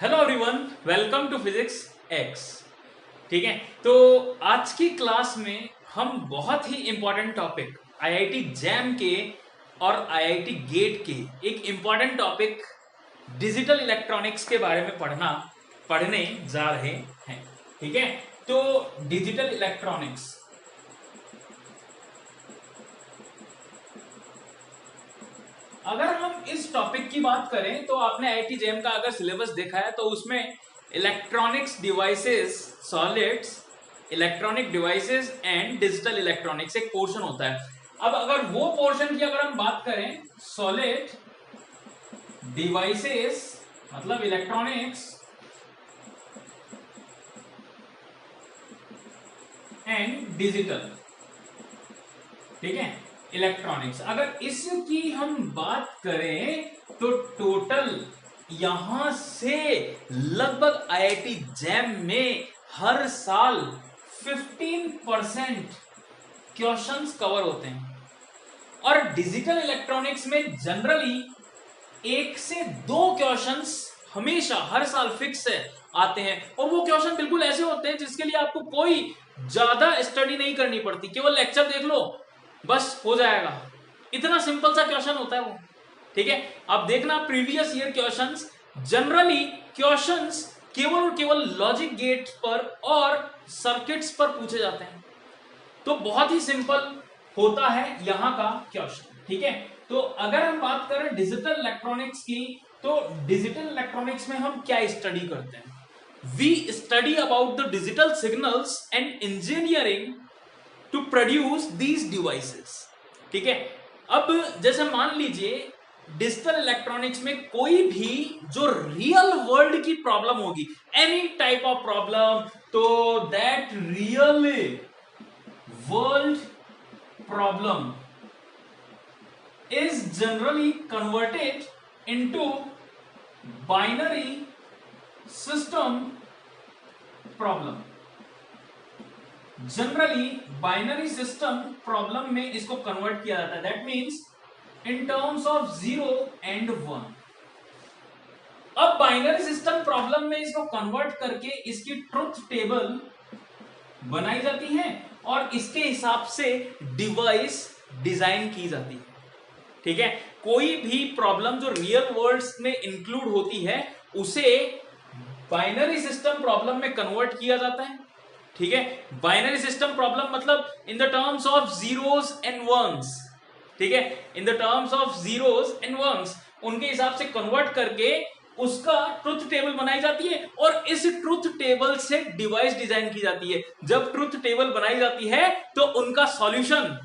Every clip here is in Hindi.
Hello everyone, welcome to physics X. ठीक है, तो आज की क्लास में हम बहुत ही इंपॉर्टेंट टॉपिक आईआईटी जैम के और आईआईटी गेट के एक इंपॉर्टेंट टॉपिक डिजिटल इलेक्ट्रॉनिक्स के बारे में पढ़ने जा रहे हैं। ठीक है, तो डिजिटल इलेक्ट्रॉनिक्स अगर हम इस टॉपिक की बात करें तो आपने आईआईटी जेएम का अगर सिलेबस देखा है तो उसमें electronics devices, solids, electronic devices and digital electronics एक पोर्शन होता है। अब अगर वो पोर्शन की अगर हम बात करें, सॉलिड डिवाइसेस मतलब इलेक्ट्रॉनिक्स एंड डिजिटल, ठीक है, इलेक्ट्रॉनिक्स, अगर इसकी हम बात करें तो टोटल यहां से लगभग आईआईटी जैम में हर साल 15% क्वेश्चंस कवर होते हैं और डिजिटल इलेक्ट्रॉनिक्स में जनरली 1 से 2 क्वेश्चंस हमेशा हर साल फिक्स है आते हैं और वो क्वेश्चन बिल्कुल ऐसे होते हैं जिसके लिए आपको कोई ज्यादा स्टडी नहीं करनी पड़ती, केवल लेक्चर देख लो बस हो जाएगा। इतना सिंपल सा क्वेश्चन होता है वो। ठीक है, अब देखना previous year questions, generally questions केवल और केवल लॉजिक गेट पर और सर्किट्स पर पूछे जाते हैं, तो बहुत ही सिंपल होता है यहां का क्वेश्चन। ठीक है, तो अगर हम बात करें डिजिटल इलेक्ट्रॉनिक्स की, तो डिजिटल इलेक्ट्रॉनिक्स में हम क्या स्टडी करते हैं? We study about the digital signals and engineering to produce these devices. ठीक है, अब जैसे मान लीजिए डिजिटल इलेक्ट्रॉनिक्स में कोई भी जो रियल वर्ल्ड की प्रॉब्लम होगी, एनी टाइप ऑफ प्रॉब्लम, तो that real world problem is generally converted into binary system problem। Generally binary system problem में इसको कन्वर्ट किया जाता है, that means in terms of 0 and 1। अब बाइनरी सिस्टम प्रॉब्लम में इसको कन्वर्ट करके इसकी ट्रुथ टेबल बनाई जाती है और इसके हिसाब से डिवाइस डिजाइन की जाती है। ठीक है, कोई भी प्रॉब्लम जो रियल वर्ल्ड में इंक्लूड होती है उसे बाइनरी सिस्टम प्रॉब्लम में कन्वर्ट किया जाता है। ठीक है, बाइनरी सिस्टम प्रॉब्लम मतलब in the terms of zeros and ones. ठीक है, in the terms of zeros and ones उनके हिसाब से कन्वर्ट करके उसका ट्रुथ टेबल बनाई जाती है और इस ट्रुथ टेबल से डिवाइस डिजाइन की जाती है। जब ट्रुथ टेबल बनाई जाती है तो उनका सॉल्यूशन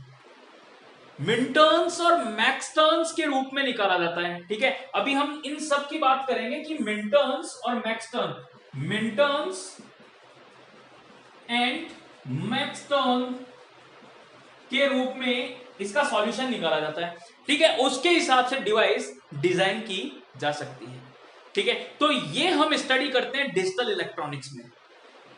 मिनटर्न्स और मैक्सटर्न्स के रूप में निकाला जाता है। ठीक है, अभी हम इन सब की बात करेंगे कि मिनटर्न्स और मैक्सटर्न, मिनटर्न्स एंड मैक्सटर्न के रूप में इसका सॉल्यूशन निकाला जाता है। ठीक है, उसके हिसाब से डिवाइस डिजाइन की जा सकती है। ठीक है, तो ये हम स्टडी करते हैं डिजिटल इलेक्ट्रॉनिक्स में।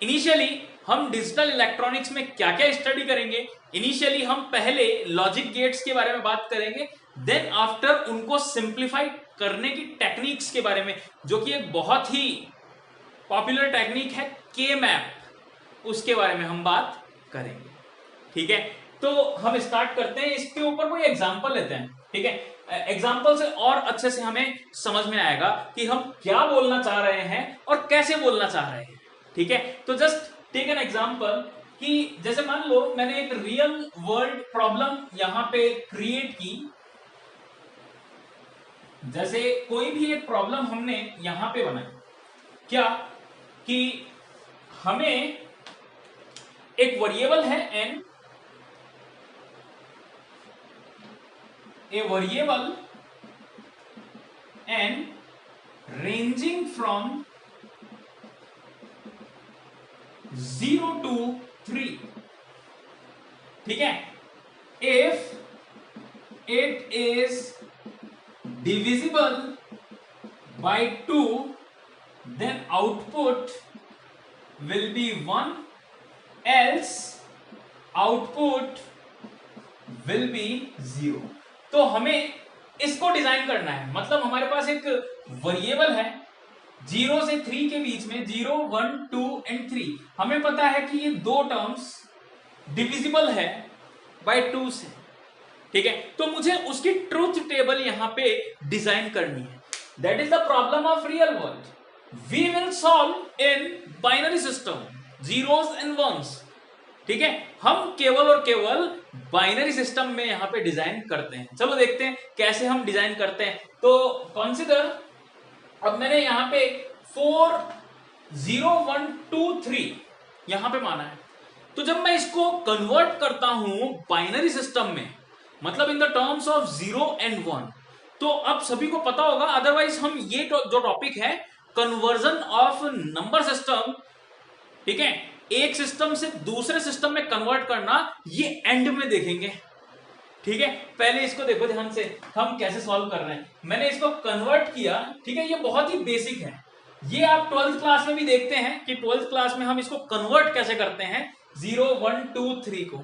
इनिशियली हम डिजिटल इलेक्ट्रॉनिक्स में क्या क्या स्टडी करेंगे? इनिशियली हम पहले लॉजिक गेट्स के बारे में बात करेंगे, देन आफ्टर उनको सिंप्लीफाई करने की टेक्निक्स के बारे में, जो कि एक बहुत ही पॉपुलर टेक्निक है के मैप, उसके बारे में हम बात करेंगे। ठीक है, तो हम स्टार्ट करते हैं, इसके ऊपर कोई एग्जांपल लेते हैं। ठीक है, एग्जांपल से और अच्छे से हमें समझ में आएगा कि हम क्या बोलना चाह रहे हैं और कैसे बोलना चाह रहे हैं। ठीक है, तो जस्ट टेक एन एग्जांपल कि जैसे मान लो मैंने एक रियल वर्ल्ड प्रॉब्लम यहां पे क्रिएट की। जैसे कोई भी एक प्रॉब्लम हमने यहां पे बनाई, क्या कि हमें एक वेरिएबल है n, a variable n ranging from 0 to 3। ठीक है, if it is divisible by 2 then output will be 1, else output will be 0। तो हमें इसको डिजाइन करना है, मतलब हमारे पास एक वेरिएबल है 0 से 3 के बीच में 0, 1, 2 एंड 3, हमें पता है कि ये दो टर्म्स डिविजिबल है बाय 2 से, ठीक है। तो मुझे उसकी ट्रूथ टेबल यहां पे डिजाइन करनी है। That is the problem of real world. We will solve in binary system, zeros and ones, ठीक है। हम केवल और केवल बाइनरी सिस्टम में यहां पे डिजाइन करते हैं। चलो देखते हैं कैसे हम डिजाइन करते हैं। तो कंसीडर, अब मैंने यहां पे 4, 0, 1, 2, 3 यहां पे माना है। तो जब मैं इसको कन्वर्ट करता हूं बाइनरी सिस्टम में, मतलब in the terms of 0 and 1, तो अब सभी को पता होगा, अदरवाइज हम ये जो टॉपिक है कन्वर्जन ऑफ नंबर सिस्टम, ठीक है, एक सिस्टम से दूसरे सिस्टम में कन्वर्ट करना, ये एंड में देखेंगे, ठीक है। पहले इसको देखो ध्यान से, हम कैसे सॉल्व कर रहे हैं। मैंने इसको कन्वर्ट किया, ठीक है, ये बहुत ही बेसिक है। ये आप 12th क्लास में भी देखते हैं कि 12th क्लास में हम इसको कन्वर्ट कैसे करते हैं 0, 1, 2, 3 को।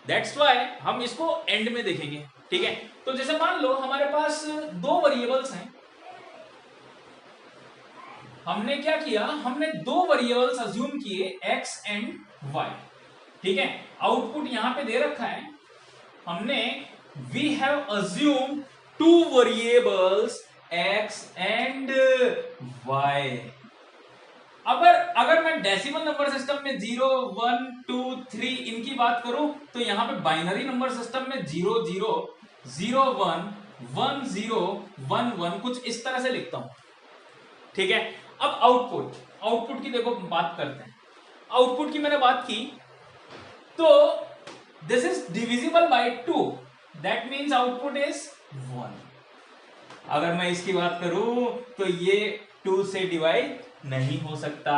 दैट्स वाई हम इसको एंड में देखेंगे, ठीक है। तो जैसे मान लो हमारे पास दो वेरिएबल्स हैं, हमने क्या किया, हमने दो वेरिएबल्स अज्यूम किए x एंड y, ठीक है। आउटपुट यहां पे दे रखा है, हमने we have assume two variables x and y। अगर मैं डेसिमल नंबर सिस्टम में 0, 1, 2, 3 इनकी बात करूं, तो यहां पे बाइनरी नंबर सिस्टम में 0, 0, 0, 1, 1, 0, 1, 1 कुछ इस तरह से लिखता हूं, ठीक है। अब आउटपुट की देखो बात करते हैं। आउटपुट की मैंने बात की, तो this is divisible by 2, that means output is 1। अगर मैं इसकी बात करूं तो ये 2 से डिवाइड नहीं हो सकता,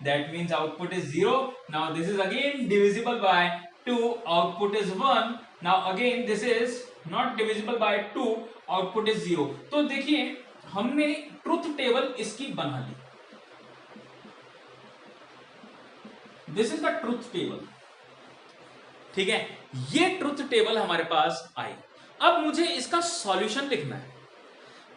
that means output is 0। Now this is again divisible by 2, output is 1। Now again this is not divisible by 2, output is 0। तो देखिए हमने ट्रुथ टेबल इसकी बना ली, this is the truth table, ठीक है। ये ट्रुथ टेबल हमारे पास आई। अब मुझे इसका सॉल्यूशन लिखना है।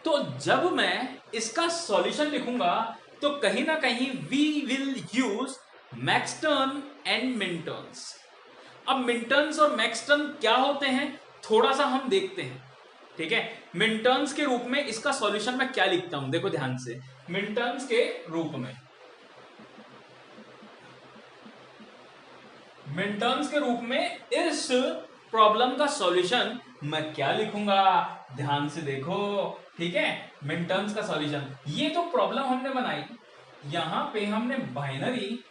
तो जब मैं इसका सॉल्यूशन लिखूंगा तो कहीं ना कहीं we will use maxterm and minterms. अब मिनटर्न्स और मैक्सटर्न क्या होते हैं थोड़ा सा हम देखते हैं, ठीक है। मिनटर्न्स के रूप में इसका सॉल्यूशन मैं क्या लिखता हूं, देखो ध्यान से। मिनटर्न्स के रूप में इस प्रॉब्लम का सॉल्यूशन मैं क्या लिखूंगा, ध्यान से देखो, ठीक है। मिनटर्न्स का सॉल्यूशन, ये जो प्रॉब्लम हमने बनाई, यहां पे हमने बाइनरी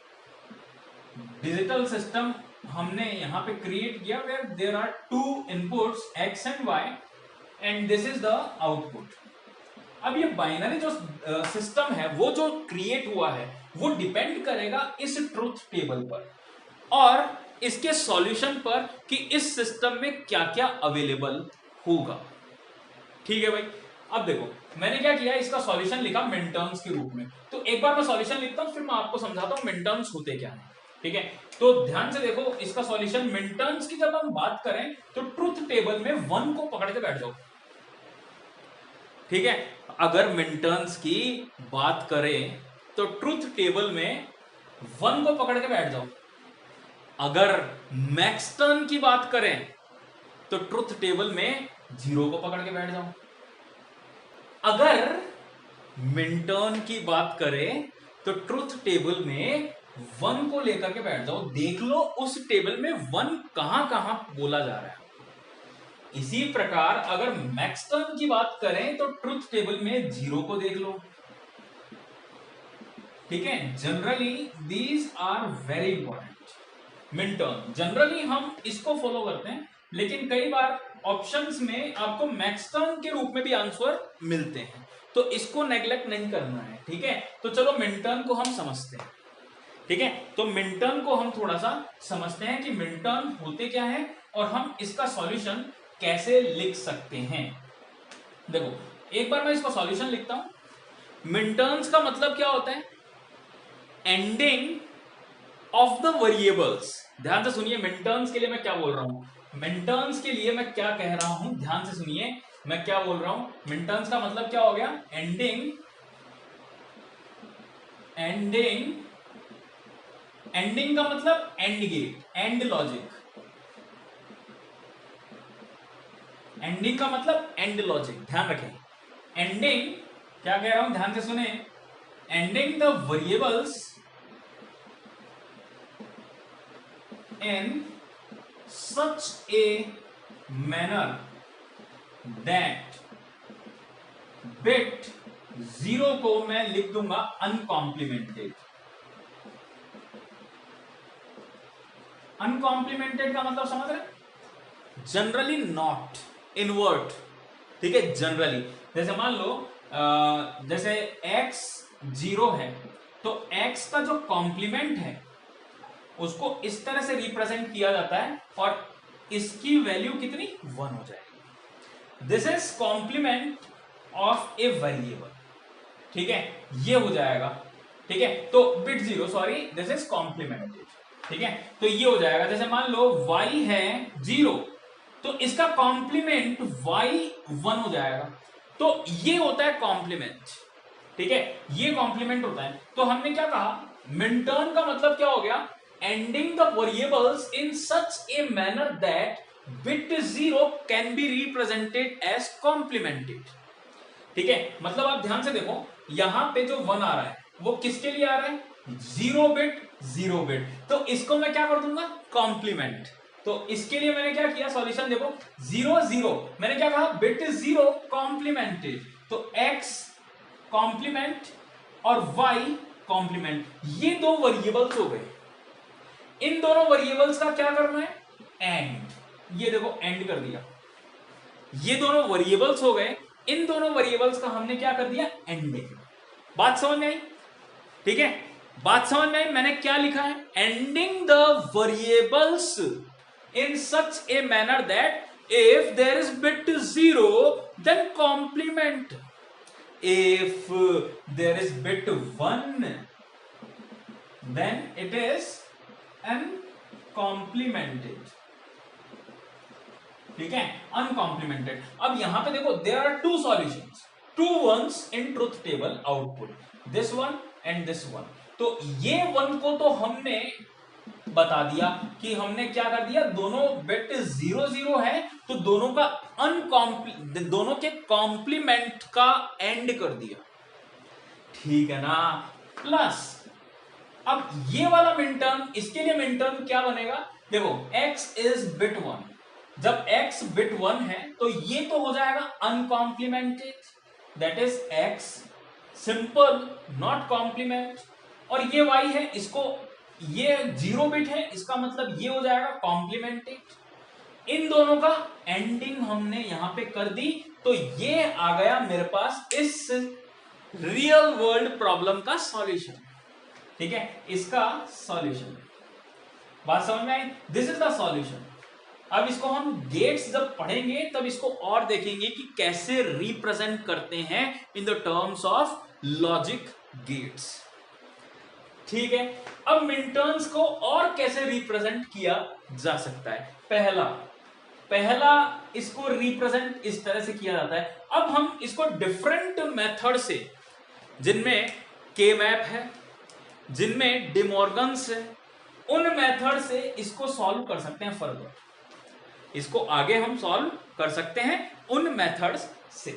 डिजिटल सिस्टम हमने यहां पे क्रिएट किया, where there are two inputs x and y and this is the output. अब ये बाइनरी जो सिस्टम है वो जो क्रिएट हुआ है वो डिपेंड करेगा इस ट्रुथ टेबल पर और इसके सॉल्यूशन पर कि इस सिस्टम में क्या क्या अवेलेबल होगा, ठीक है भाई। अब देखो मैंने क्या किया, इसका सॉल्यूशन लिखा मिनटर्म्स के रूप में। तो एक बार मैं सॉल्यूशन लिखता हूं, फिर मैं आपको समझाता हूं मिनटर्म्स होते क्या है, ठीक है। तो ध्यान से देखो इसका सॉल्यूशन, मिनटर्म्स की जब हम बात करें तो ट्रुथ टेबल में 1 को पकड़ के बैठ जाओ, ठीक है। अगर मिनटर्म्स की बात करें तो ट्रुथ टेबल में 1 को पकड़ के बैठ जाओ। अगर मैक्सटर्न की बात करें तो ट्रुथ टेबल में 0 को पकड़ के बैठ जाओ। अगर मिनटर्न की बात करें तो ट्रुथ टेबल में 1 को लेकर के बैठ जाओ। देख लो उस टेबल में 1 कहां कहां बोला जा रहा है। इसी प्रकार अगर मैक्सटर्न की बात करें तो ट्रुथ टेबल में 0 को देख लो, ठीक है। Generally these are very important. Minterm generally हम इसको फॉलो करते हैं, लेकिन कई बार ऑप्शंस में आपको मैक्सटर्न के रूप में भी आंसर मिलते हैं, तो इसको नेग्लेक्ट नहीं करना है, ठीक है। तो चलो मिनटर्न को हम समझते हैं, ठीक है। तो मिनटर्न को हम थोड़ा सा समझते हैं कि मिनटर्न होते क्या है और हम इसका सॉल्यूशन कैसे लिख सकते हैं। देखो एक बार मैं इसका सॉल्यूशन लिखता हूं। मिनटर्न्स का मतलब क्या होता है, एंडिंग ऑफ द वेरिएबल्स। ध्यान से सुनिए मिनटर्न्स के लिए मैं क्या बोल रहा हूं, मिनटर्न्स के लिए मैं क्या कह रहा हूं, ध्यान से सुनिए मैं क्या बोल रहा हूं। मिनटर्न्स का मतलब क्या हो गया, एंडिंग एंडिंग, एंडिंग का मतलब and gate, and logic, ending का मतलब एंड लॉजिक, ध्यान रखें। एंडिंग क्या कह रहा हूं, ध्यान से सुने, ending the variables in such a manner that bit 0 को मैं लिख दूंगा अनकॉम्प्लीमेंटेड। अनकॉम्प्लीमेंटेड का मतलब समझ रहे, जनरली नॉट इनवर्ट, ठीक है, जनरली। जैसे मान लो जैसे x 0 है तो x का जो कॉम्प्लीमेंट है उसको इस तरह से रिप्रेजेंट किया जाता है और इसकी वैल्यू कितनी 1 हो जाएगी। This is complement of a variable, ठीक है, ये हो जाएगा, ठीक है। तो bit 0, sorry, this is complemented, ठीक है। तो ये हो जाएगा, जैसे मान लो y है 0 तो इसका कॉम्प्लीमेंट y 1 हो जाएगा, तो ये होता है कॉम्प्लीमेंट, ठीक है, ये कॉम्प्लीमेंट होता है। तो हमने क्या कहा, मिनटर्म का मतलब क्या हो गया, ending the variables in such a manner that bit 0 can be represented as complemented, ठीक है। मतलब आप ध्यान से देखो, यहां पे जो 1 आ रहा है वो किसके लिए आ रहा है, 0 बिट 0 बिट, तो इसको मैं क्या कर दूंगा, कॉम्प्लीमेंट। तो इसके लिए मैंने क्या किया, सॉल्यूशन देखो, 0 0, मैंने क्या कहा, बिट 0 कॉम्प्लीमेंटेड, तो x कॉम्प्लीमेंट और y कॉम्प्लीमेंट, ये दो वेरिएबल्स हो गए। इन दोनों वेरिएबल्स का क्या करना है, एंड, ये देखो एंड कर दिया, ये दोनों वेरिएबल्स हो गए, इन दोनों वेरिएबल्स का हमने क्या कर दिया, एंडिंग। बात समझ में आई, ठीक है, बात समझ में आई। मैंने क्या लिखा है, ending the variables in such a manner that if there is bit 0 then complement, if there is bit 1 then it is uncomplemented, ठीक है, अनकॉम्प्लीमेंटेड। अब यहां पे देखो, there are two solutions, two ones in truth table output, this one and this one. तो ये वन को तो हमने बता दिया कि हमने क्या कर दिया, दोनों बिट 0 0 है तो दोनों का दोनों के कॉम्प्लीमेंट का एंड कर दिया, ठीक है ना। प्लस अब ये वाला मिनटर्म, इसके लिए मिनटर्म क्या बनेगा, देखो x इज बिट 1, जब x बिट 1 है तो ये तो हो जाएगा uncomplemented, that is x simple not complement, और ये y है, इसको ये 0 बिट है, इसका मतलब ये हो जाएगा कॉम्प्लीमेंटेड। इन दोनों का एंडिंग हमने यहां पे कर दी, तो ये आ गया मेरे पास इस रियल वर्ल्ड प्रॉब्लम का सॉल्यूशन, ठीक है, इसका सॉल्यूशन। बात समझ में आई, दिस इज द सॉल्यूशन। अब इसको हम गेट्स जब पढ़ेंगे तब इसको और देखेंगे कि कैसे रिप्रेजेंट करते हैं इन the terms of logic gates, ठीक है। अब मिनटर्म्स को और कैसे रिप्रेजेंट किया जा सकता है, पहला इसको रिप्रेजेंट इस तरह से किया जाता है। अब हम इसको डिफरेंट मेथड से, जिनमें के मैप है, जिनमें डिमॉर्गन्स है, उन मेथड से इसको सॉल्व कर सकते हैं फर्दर, इसको आगे हम सॉल्व कर सकते हैं उन मेथड्स से,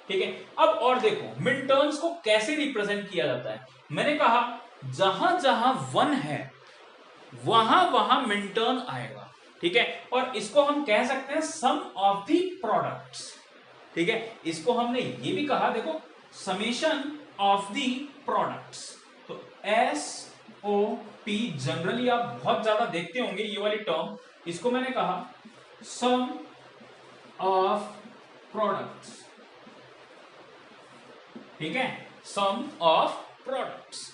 ठीक है। अब और देखो मिनटर्म्स को कैसे रिप्रेजेंट किया जाता है। मैंने कहा जहां जहां 1 है वहां वहां मिनटर्म आएगा, ठीक है, और इसको हम कह सकते हैं सम ऑफ द प्रोडक्ट्स, ठीक है। इसको हमने ये भी कहा, देखो समेशन ऑफ द प्रोडक्ट्स, तो SOP जनरली आप बहुत ज्यादा देखते होंगे ये वाली टर्म, इसको मैंने कहा सम ऑफ प्रोडक्ट्स, ठीक है, सम ऑफ प्रोडक्ट्स,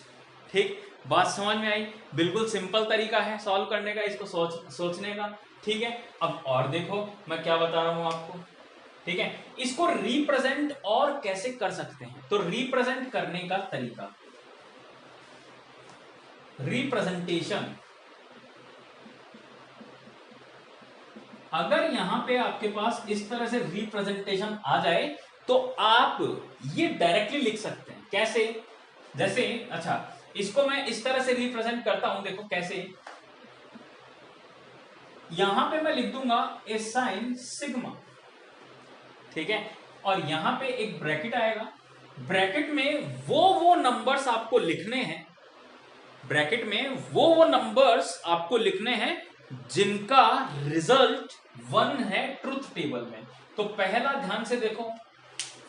ठीक। बात समझ में आई, बिल्कुल सिंपल तरीका है सॉल्व करने का, इसको सोचने का, ठीक है। अब और देखो मैं क्या बता रहा हूं आपको, ठीक है, इसको रिप्रेजेंट और कैसे कर सकते हैं, तो रिप्रेजेंट करने का तरीका, रिप्रेजेंटेशन, अगर यहां पे आपके पास इस तरह से रिप्रेजेंटेशन आ जाए तो आप ये डायरेक्टली लिख सकते हैं, कैसे, जैसे अच्छा इसको मैं इस तरह से रिप्रेजेंट करता हूं, देखो कैसे। यहां पे मैं लिख दूंगा ए साइन सिग्मा, ठीक है, और यहां पे एक ब्रैकेट आएगा। ब्रैकेट में वो नंबर्स आपको लिखने हैं, ब्रैकेट में वो नंबर्स आपको लिखने हैं जिनका रिजल्ट 1 है ट्रुथ टेबल में। तो पहला ध्यान से देखो,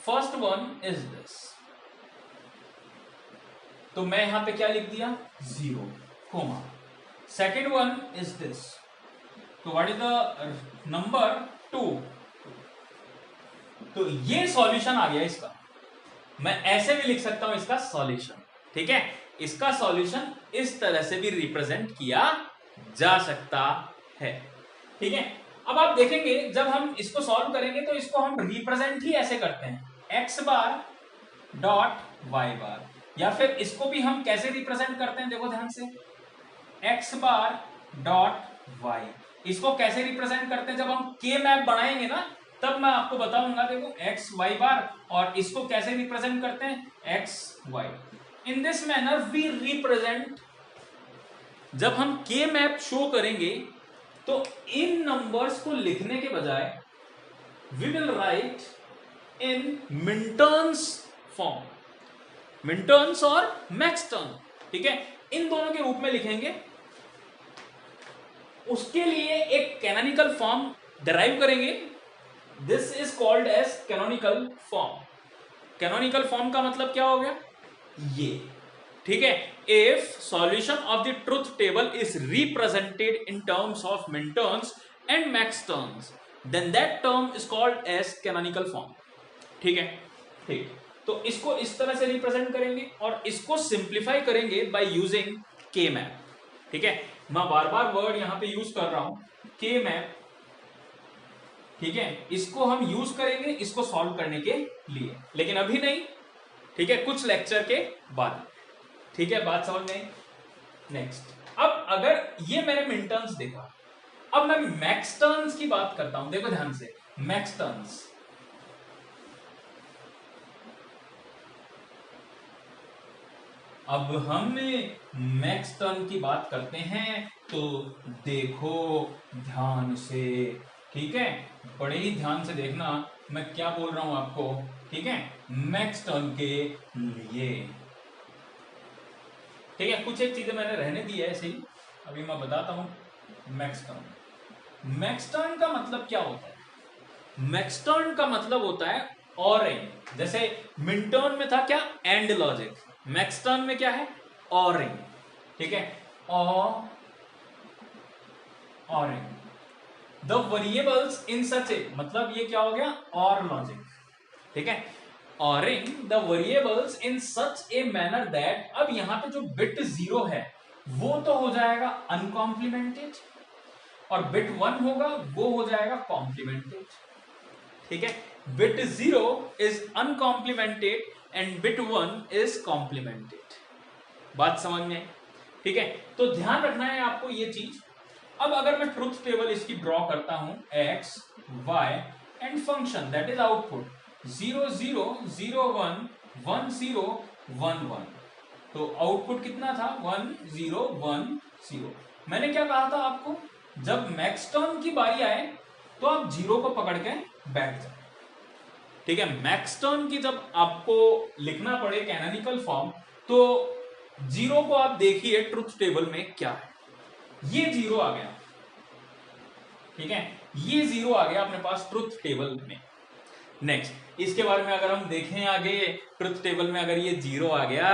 फर्स्ट वन इज दिस, तो मैं यहां पे क्या लिख दिया 0 comma. Second one is this, तो व्हाट इज द नंबर 2, तो ये सॉल्यूशन आ गया इसका। मैं ऐसे भी लिख सकता हूं इसका सॉल्यूशन, ठीक है। इसका सॉल्यूशन इस तरह से भी रिप्रेजेंट किया जा सकता है, ठीक है। अब आप देखेंगे जब हम इसको सॉल्व करेंगे तो इसको हम रिप्रेजेंट ही ऐसे करते हैं, x बार डॉट y बार, या फिर इसको भी हम कैसे रिप्रेजेंट करते हैं, देखो ध्यान से, x बार डॉट y। इसको कैसे रिप्रेजेंट करते हैं, जब हम k मैप बनाएंगे ना तब मैं आपको बताऊंगा। देखो x y बार, और इसको कैसे रिप्रेजेंट करते हैं x y। In this manner we represent, जब हम k मैप शो करेंगे तो इन नंबर्स को लिखने के बजाय we will write in minterms form, minterms और मैक्सटर्न, ठीक है, इन दोनों के रूप में लिखेंगे। उसके लिए एक कैनोनिकल फॉर्म डिराइव करेंगे, this is called as canonical form. Canonical form का मतलब क्या हो गया, ये, ठीक है। If solution of the truth table is represented in terms of minterms and maxterms, then that term is called as canonical form, ठीक है, ठीक। तो इसको इस तरह से रिप्रेजेंट करेंगे और इसको सिंप्लीफाई करेंगे बाय यूजिंग के मैप, ठीक है। मैं बार बार वर्ड यहां पे यूज कर रहा हूं, के मैप, ठीक है। इसको हम यूज करेंगे इसको सॉल्व करने के लिए, लेकिन अभी नहीं, ठीक है, कुछ लेक्चर के बाद, ठीक है, बात समझ में। नेक्स्ट, अब अगर ये मैंने मिनटर्न्स देखा, अब मैं मैक्सटर्न्स की बात करता हूं, देखो ध्यान से, मैक्सटर्न्स, अब हम मैक्सटर्न की बात करते हैं तो देखो ध्यान से, ठीक है, बड़े ही ध्यान से देखना मैं क्या बोल रहा हूं आपको, ठीक है, मैक्सटर्न के लिए, ठीक है। कुछ एक चीजें मैंने रहने दी है ऐसे ही, अभी मैं बताता हूं। मैक्सटर्न, मैक्सटर्न का मतलब क्या होता है, मैक्सटर्न का मतलब होता है और, जैसे मिनटर्न में था क्या एंड लॉजिक, मैक्सटर्न में क्या है और, ठीक है, और द वेरिएबल्स इन सच ए, मतलब ये क्या हो गया और लॉजिक, ठीक है, ORing the variables in such a manner that, अब यहां पे जो बिट 0 है वो तो हो जाएगा अनकॉम्प्लीमेंटेड, और बिट 1 होगा वो हो जाएगा कॉम्प्लीमेंटेड, ठीक है। Bit 0 is uncomplemented and bit 1 is complemented, बात समझ में, ठीक है। तो ध्यान रखना है आपको ये चीज। अब अगर मैं ट्रुथ टेबल इसकी ड्रॉ करता हूं, x y and function that is output 0 0 0 1 1 0 1 1, तो आउटपुट कितना था 1 0 1 0। मैंने क्या कहा था आपको, जब मैक्सटर्न की बारी आए तो आप 0 को पकड़ के बैठ जाए, ठीक है। मैक्सटर्न की जब आपको लिखना पड़े कैनोनिकल फॉर्म, तो 0 को आप देखिए ट्रुथ टेबल में क्या है, ये 0 आ गया, ठीक है, ये 0 आ गया अपने पास ट्रुथ टेबल में। नेक्स्ट, इसके बारे में अगर हम देखें आगे, ट्रुथ टेबल में अगर ये 0 आ गया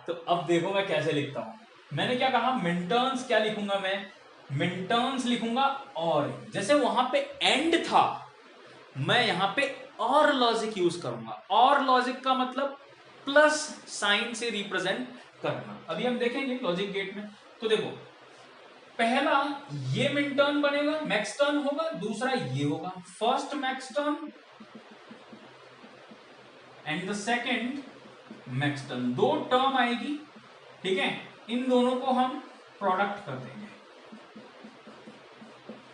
तो अब देखो मैं कैसे लिखता हूं। मैंने क्या कहा, मिनटर्न्स क्या लिखूंगा मैं, मिनटर्न्स लिखूंगा, और जैसे वहां पे एंड था मैं यहां पे और लॉजिक यूज करूंगा, और लॉजिक का मतलब प्लस साइन से रिप्रेजेंट करना। अभी हम देखेंगे लॉजिक गेट में, तो देखो पहला ये मिनटर्न बनेगा, मैक्सटर्न होगा, दूसरा ये होगा, first Maxtern and the second Maxtern, दो टर्म आएगी, ठीक है, इन दोनों को हम प्रोडक्ट कर देंगे,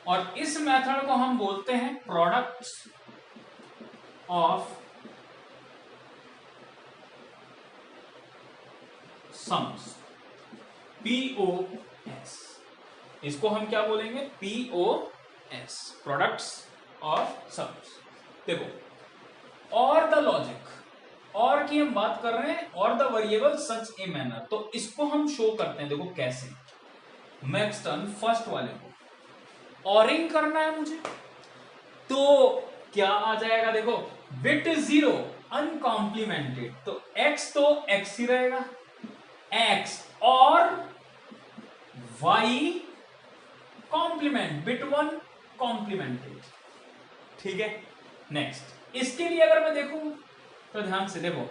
और इस मेथड को हम बोलते हैं प्रोडक्ट्स ऑफ सम्स, POS, इसको हम क्या बोलेंगे? POS, products of sums. देखो और द लॉजिक, और की हम बात कर रहे हैं, और the variable such a manner, तो इसको हम शो करते हैं। देखो कैसे, मैक्सटर्न फर्स्ट वाले को ऑरिंग करना है मुझे, तो क्या आ जाएगा? देखो बिट 0 अनकॉम्प्लीमेंटेड, तो x तो x ही रहेगा, x और y कॉम्प्लीमेंट, बिट 1 कॉम्प्लीमेंटेड। ठीक है, नेक्स्ट इसके लिए अगर मैं देखूं तो ध्यान से देखो,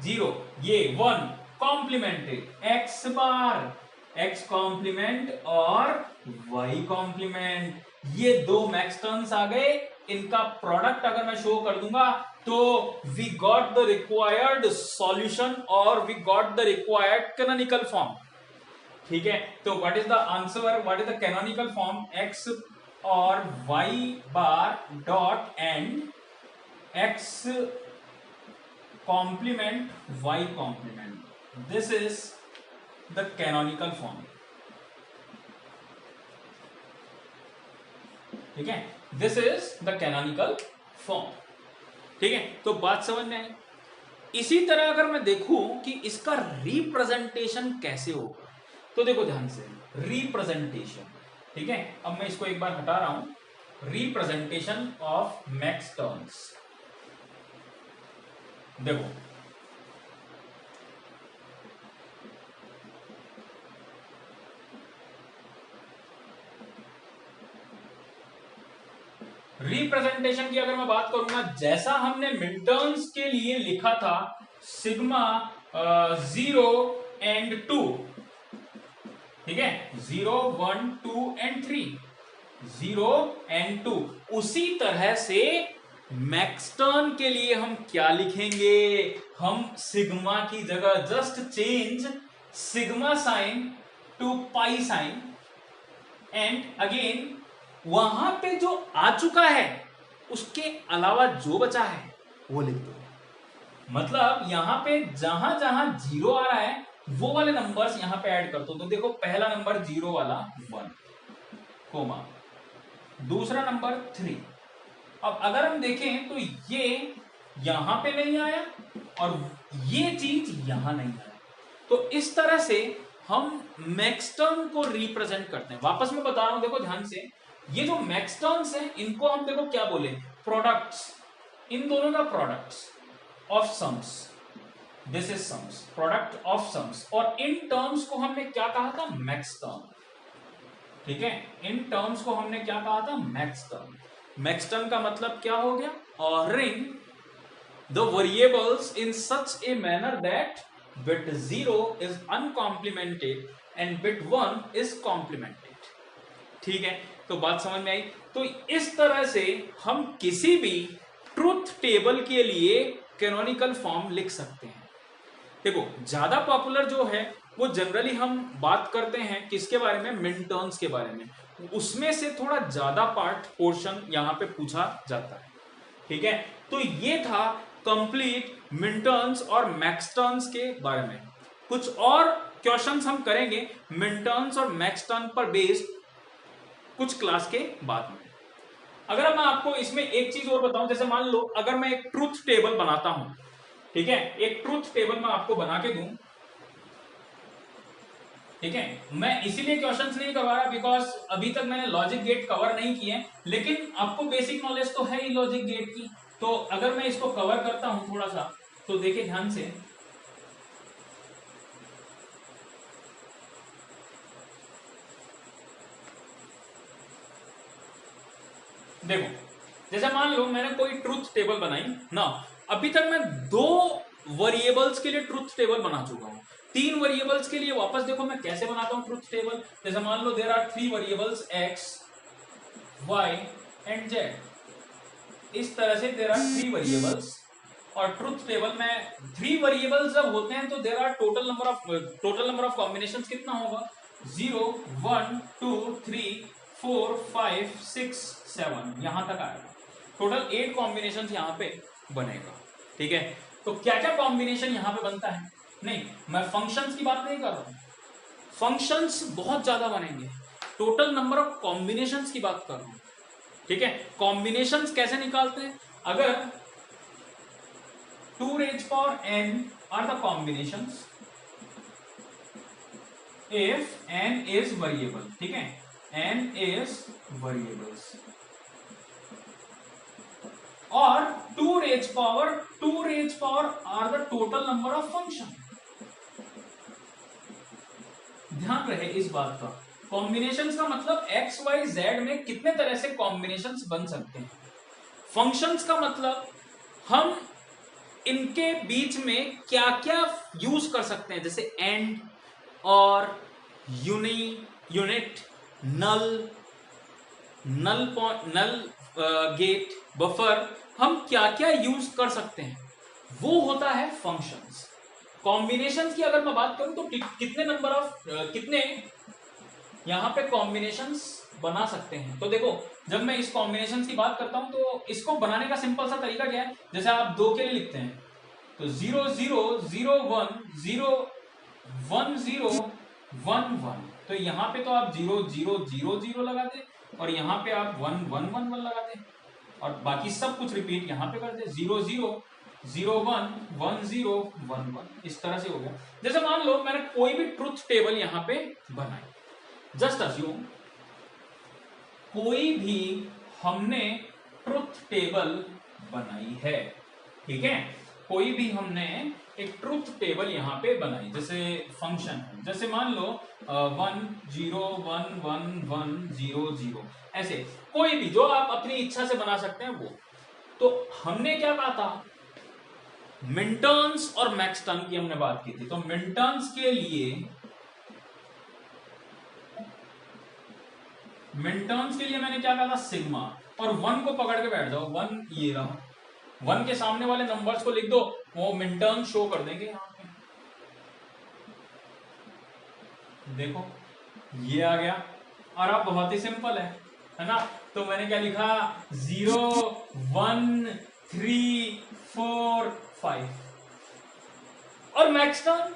0 ये 1 कॉम्प्लीमेंटेड, x बार x कॉम्प्लीमेंट और y कॉम्प्लीमेंट, ये दो मैक्सटर्न्स आ गए। इनका प्रोडक्ट अगर मैं शो कर दूंगा तो we got the required solution और we got the required canonical form. ठीक है, तो what is the answer, what is the canonical form? x और y bar dot and x complement y complement, this is the canonical form। ठीक है, this is the canonical form। ठीक है, तो बात समझ में आई। इसी तरह अगर मैं देखूं कि इसका रिप्रेजेंटेशन कैसे होगा, तो देखो ध्यान से, रिप्रेजेंटेशन। ठीक है, अब मैं इसको एक बार हटा रहा हूं, रिप्रेजेंटेशन ऑफ मैक्सटर्न्स। देखो रिप्रेजेंटेशन की अगर मैं बात करूंगा, जैसा हमने मिनटर्म्स के लिए लिखा था, सिग्मा 0 एंड 2, ठीक है, 0 1 2 एंड 3, 0 एंड 2, उसी तरह से मैक्सटर्न के लिए हम क्या लिखेंगे? हम सिग्मा की जगह just change sigma sign to pi sine, and again वहां पे जो आ चुका है उसके अलावा जो बचा है वो लिख दो। मतलब यहां पे जहां जहां 0 आ रहा है वो वाले नंबर्स यहां पे ऐड कर दो। तो देखो पहला नंबर 0 वाला 1 कोमा, दूसरा नंबर 3। अब अगर हम देखें तो ये यहां पे नहीं आया और ये चीज यहां नहीं आया, तो इस तरह से हम मैक्सटर्न को रिप्रेजेंट करते हैं। वापस मैं बता रहा हूं, देखो ध्यान से, ये जो मैक्सटर्न्स हैं इनको हम देखो क्या बोले? प्रोडक्ट्स, इन दोनों का products of sums, this is sums, product of sums. और इन टर्म्स को हमने क्या कहा था? मैक्सटर्न। ठीक है, इन टर्म्स को हमने क्या कहा था? मैक्सटर्न। मैक्सटर्न का मतलब क्या हो गया? Ordering the variables in such a manner that bit 0 is uncomplimented and bit 1 is complemented। ठीक है, तो बात समझ में आई। तो इस तरह से हम किसी भी ट्रुथ टेबल के लिए कैनोनिकल फॉर्म लिख सकते हैं। देखो ज्यादा पॉपुलर जो है वो जनरली हम बात करते हैं किसके बारे में? मिनटर्म्स के बारे में। उसमें से थोड़ा ज्यादा पार्ट पोर्शन यहां पे पूछा जाता है। ठीक है, तो ये था कंप्लीट मिनटर्म्स और मैक्सटर्न्स के बारे में। कुछ और क्वेश्चंस हम करेंगे मिनटर्म्स और मैक्सटर्न पर बेस्ड कुछ क्लास के बाद में। अगर मैं आपको इसमें एक चीज और बताऊं, जैसे मान लो अगर मैं एक ट्रुथ टेबल बनाता हूं, ठीक है, एक ट्रुथ टेबल मैं आपको बना के दूं, ठीक है, मैं इसीलिए क्वेश्चंस नहीं करवा रहा बिकॉज अभी तक मैंने लॉजिक गेट कवर नहीं किए, लेकिन आपको बेसिक नॉलेज तो है ही लॉजिक गेट की। तो अगर मैं इसको कवर करता हूं थोड़ा सा, तो देखिए ध्यान से, देखो जैसे मान लो मैंने कोई ट्रुथ टेबल बनाई ना, अभी तक मैं 2 वेरिएबल्स के लिए ट्रुथ टेबल बना चुका हूं। 3 वेरिएबल्स के लिए वापस देखो मैं कैसे बनाता हूं ट्रुथ टेबल। जैसे मान लो there are 3 variables x y and z, इस तरह से देयर आर 3 वेरिएबल्स। और ट्रुथ टेबल में 3 वेरिएबल्स जब होते हैं तो there are total number of combinations कितना होगा? 0 1 2 3 4 5 6 7, यहां तक आएगा। टोटल 8 कॉम्बिनेशन यहां पे बनेगा। ठीक है, तो क्या क्या कॉम्बिनेशन यहां पे बनता है? नहीं, मैं फंक्शंस की बात नहीं कर रहा हूं, फंक्शंस बहुत ज्यादा बनेंगे, टोटल नंबर ऑफ कॉम्बिनेशंस की बात कर रहा हूं, ठीक है। कॉम्बिनेशंस कैसे निकालते हैं, अगर 2 raised power n are the combinations if n is variable, ठीक है, n is variables, और 2 raised power are the total number of function। ध्यान रहे इस बात का, कॉम्बिनेशंस का मतलब x y z में कितने तरह से कॉम्बिनेशंस बन सकते हैं, फंक्शंस का मतलब हम इनके बीच में क्या क्या यूज कर सकते हैं, जैसे एंड और यूनिट, नल गेट, बफर, हम क्या क्या यूज कर सकते हैं, वो होता है फंक्शंस। कॉम्बिनेशंस की अगर मैं बात करूं तो कितने यहां पे कॉम्बिनेशंस बना सकते हैं। तो देखो, जब मैं इस कॉम्बिनेशंस की बात करता हूं तो इसको बनाने का सिंपल सा तरीका क्या है, जैसे आप 2 के लिए लिखते हैं तो 0 0 0 1 0 1 0 1 1, तो यहां पे तो आप 0 0 0 0 लगा दे और यहां पे आप 1 1 1 1 लगा दे और बाकी सब कुछ रिपीट यहां पे कर दे, 0 0 0 1 1 0 1 1, इस तरह से हो गया। जैसे मान लो मैंने कोई भी ट्रुथ टेबल यहां पे बनाई, जस्ट अज्यूम कोई भी हमने ट्रुथ टेबल बनाई है, ठीक है, कोई भी हमने एक ट्रुथ टेबल यहां पे बनाई, जैसे फंक्शन है, जैसे मान लो 1 0 1 1 1 0 0, ऐसे कोई भी जो आप अपनी इच्छा से बना सकते हैं वो। तो हमने क्या कहा था, मिनटर्न्स और मैक्सटर्न की हमने बात की थी, तो मिनटर्न्स के लिए मैंने क्या कहा था, सिग्मा, और 1 को पकड़ के बैठ जाओ, 1 ये रहा, 1 के सामने वाले नंबर्स को लिख दो, वो मिनटर्न शो कर देंगे यहां पे, देखो ये आ गया। और अब बहुत ही सिंपल है ना, तो मैंने क्या लिखा, 0 1 3 4 5, और मैक्सटर्न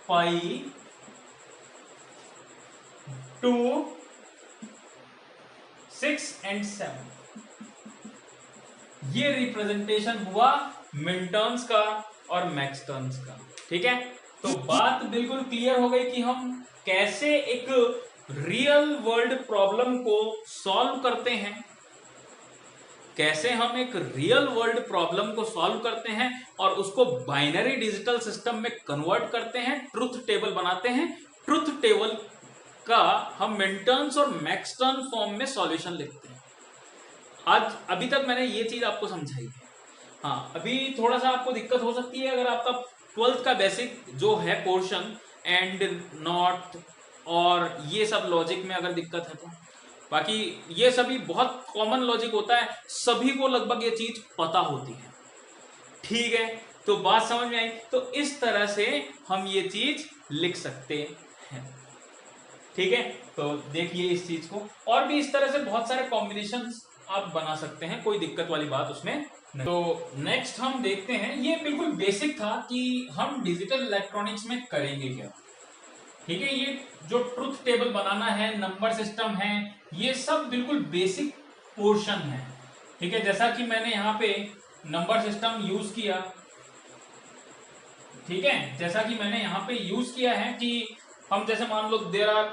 पाई 2 6 एंड 7, ये रिप्रेजेंटेशन हुआ मिनटर्न्स का और मैक्सटर्न्स का, ठीक है। तो बात बिल्कुल क्लियर हो गई कि हम कैसे एक रियल वर्ल्ड प्रॉब्लम को सॉल्व करते हैं, कैसे हम एक रियल वर्ल्ड प्रॉब्लम को सॉल्व करते हैं और उसको बाइनरी डिजिटल सिस्टम में कन्वर्ट करते हैं, ट्रुथ टेबल बनाते हैं, ट्रुथ टेबल का हम मिनटर्न्स और मैक्सटर्न फॉर्म में सॉल्यूशन लिखते हैं। आज अभी तक मैंने ये चीज आपको समझाई है। हाँ, अभी थोड़ा सा आपको दिक्कत हो सकती है अगर आपका 12th का बेसिक जो है पोर्शन, एंड नॉट और ये सब लॉजिक में अगर दिक्कत है तो, बाकी ये सभी बहुत कॉमन लॉजिक होता है, सभी को लगभग ये चीज पता होती है, ठीक है। तो बात समझ में आई, तो इस तरह से हम ये चीज लिख सकते हैं, ठीक है। तो देखिए इस चीज को, और भी इस तरह से बहुत सारे कॉम्बिनेशंस आप बना सकते हैं, कोई दिक्कत वाली बात उसमें नहीं। तो नेक्स्ट हम देखते हैं, ये बिल्कुल बेसिक था कि हम डिजिटल इलेक्ट्रॉनिक्स में करेंगे क्या, ठीक है। ये जो ट्रुथ टेबल बनाना है, नंबर सिस्टम है, ये सब बिल्कुल बेसिक पोर्शन है, ठीक है। जैसा कि मैंने यहाँ पे नंबर सिस्टम यूज किया, ठीक है, जैसा कि मैंने यहाँ पे यूज किया है कि हम जैसे मान लो देयर आर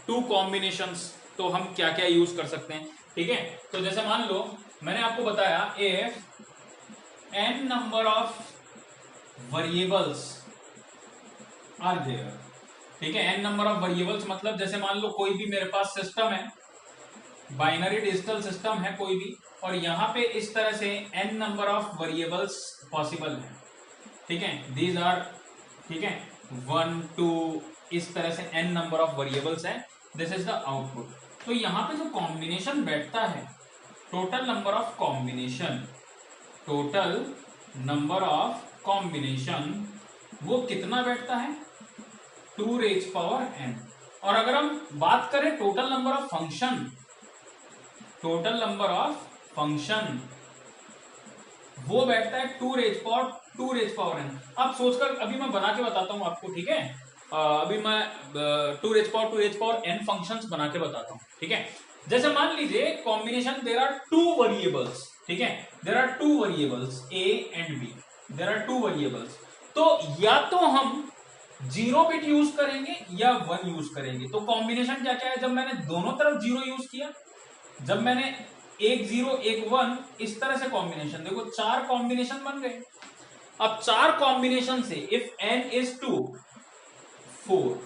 2 कॉम्बिनेशंस, तो हम क्या क्या यूज कर सकते हैं, ठीक है। तो जैसे मान लो मैंने आपको बताया if n number of variables are there, ठीक है, n नंबर ऑफ वेरिएबल्स मतलब जैसे मान लो कोई भी मेरे पास सिस्टम है, बाइनरी डिजिटल सिस्टम है कोई भी, और यहां पे इस तरह से n number of variables possible है, ठीक है, दीज आर, ठीक है, 1 2, इस तरह से n नंबर ऑफ वेरिएबल्स है, दिस इज द आउटपुट। तो यहां पे जो कॉम्बिनेशन बैठता है, टोटल नंबर ऑफ कॉम्बिनेशन, वो कितना बैठता है, 2 रेज पावर n। और अगर हम बात करें टोटल नंबर ऑफ फंक्शन, वो बैठता है 2 raise power 2 raise power n। अब सोचकर अभी मैं बना के बताता हूं आपको, ठीक है। अभी मैं 2 रेज पावर n फंक्शंस बना के बताता हूं, ठीक है। जैसे मान लीजिए कॉम्बिनेशन, देयर आर 2 वेरिएबल्स, ठीक है, there are 2 variables a and b, there are 2 variables. तो या तो हम 0 बिट यूज करेंगे या 1 यूज करेंगे। तो कॉम्बिनेशन क्या क्या है, जब मैंने दोनों तरफ 0 यूज किया, जब मैंने एक 0 एक 1, इस तरह से कॉम्बिनेशन, देखो 4 कॉम्बिनेशन बन गए। अब 4 कॉम्बिनेशन से इफ n इज 2 4,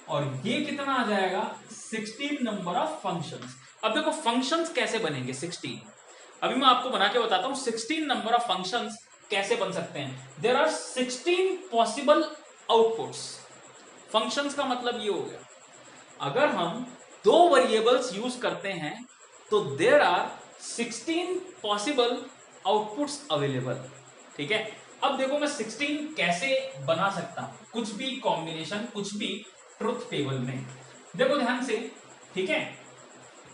और ये कितना आ जाएगा 16 नंबर ऑफ फंक्शंस। अब देखो फंक्शंस कैसे बनेंगे 16, अभी मैं आपको बना के बताता हूं 16 नंबर ऑफ फंक्शंस कैसे बन सकते हैं। There are 16 possible outputs. Functions का मतलब ये हो गया, अगर हम 2 वेरिएबल्स यूज करते हैं तो there are 16 possible outputs available, ठीक है। अब देखो मैं 16 कैसे बना सकता हूं, कुछ भी कॉम्बिनेशन, कुछ भी ट्रुथ टेबल में। देखो ध्यान से, ठीक है,